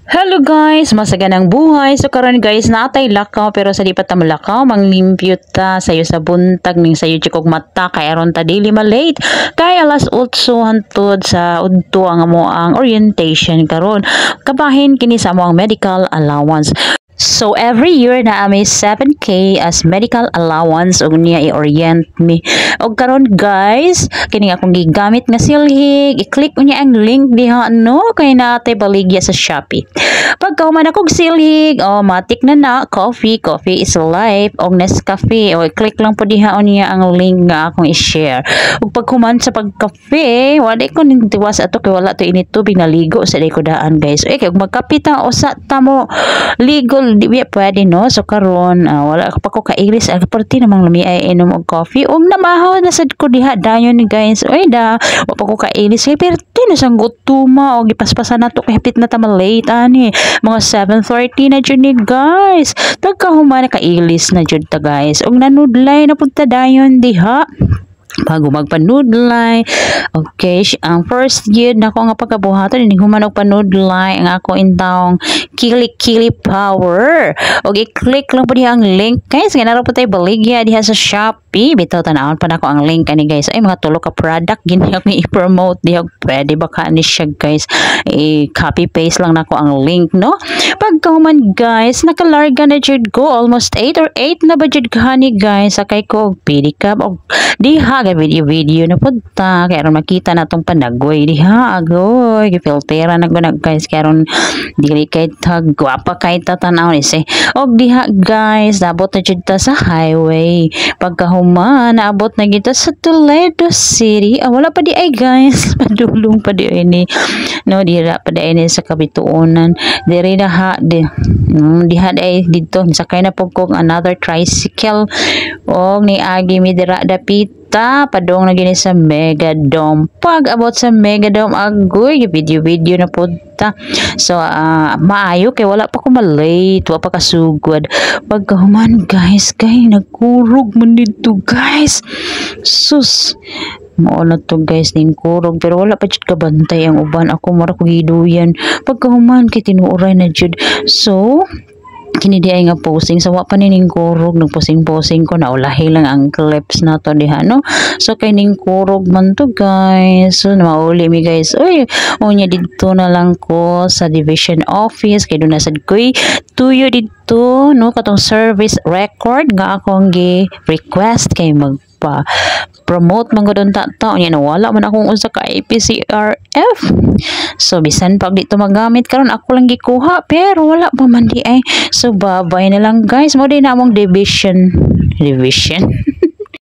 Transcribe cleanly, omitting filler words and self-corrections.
Hello guys, masaganang buhay. So karon guys, natay lakaw pero sa di pa ta malakaw, manglimpyo ta sayo sa buntag ning sayo jud kog mata kay aron ta dili malate. Kay alas 8 hangtod sa udto ang amo ang orientation karon. Kabahin kini sa amo ang medical allowance. So every year na may 7K as medical allowance og niya i-orient me. Og karon guys, kini akong gigamit nga silhig, i-click unya ang link diha no kay natay baligya sa Shopee. Pagka human akong silhig, matik na coffee is life og Nescafe. O i-click lang po diha unya ang link nga akong i-share. Ug pag human sa pagkape, wala ko ning tiwas ato kay wala to init tubig naligo sa di ko daan guys. Kay magkapita usa ta mo ligo di ba pwede no. So karon wala pa ko kailis perti namang lami ay inom og coffee og namahaw na sad ko diha dayon ni guys. Oy da wa pa ko kailis kay perti na sang gutuma og gipaspasan nato kay hapit na ta late ani. Mga 7:30 na jud ni guys. Tagkahuman na kailis na jud ta guys. Og nanudlay na pud ta dayon diha. Bago magpanudlay. Okay, ang first year na ko nga pagkabuhaton ini human og panudlay ang ako intawong kili power. Og i-click lang po diha ang link guys. Kaya naroon po tayo baligya diha sa Shopee. Bitaw tanawon pa nako ang link ani guys. Ay mga tulo ka product gini ako i-promote diha. Pwede ba ka ni siya guys? I-copy paste lang nako ang link no. Pagkahuman guys, nakalarga na jud ko almost 8 or 8 na ba jud gani guys. Sakay ko og pedicab og diha video na punta kaya ron makita na tong panagoy diha agoy gifiltera na gunag guys kaya ron dili kay tag gwapa kay tatanaw ni say og diha guys naabot na jud ta sa highway pagkahuman naabot na kita sa Toledo City wala pa di ay guys padulong pa di ini no dira pa di ini sa kabituonan diri diha ay dito sakay na pug kog another tricycle og ni agi mi dira dapit padong na gini sa Megadome. Pag abot sa Megadome agoy video na punta. So maayo kay wala pa ko malate, wa pa kasugod. Pagkahuman guys, kay nagkurog man dito guys. Sus. Mao na to guys ning kurog pero wala pa jud kabantay ang uban ako mara ko giduyan. Pagkahuman kay tinuoray na jud. So kini di ay nga posing sa wa pa ning kurog nagposing ko na ulahi lang ang clips na to diha no. So kay ning kurog man to guys. So mauli mi guys. Oy, unya dito na lang ko sa division office kay do na sad koy tuyo dito no katong service record nga akong gi-request kay magpa promote man gudon ta nya nawala man akong usa ka APCRF. So bisan pag dito magamit karon ako lang gikuha pero wala pa man di ay. So babay na lang guys mo din na among division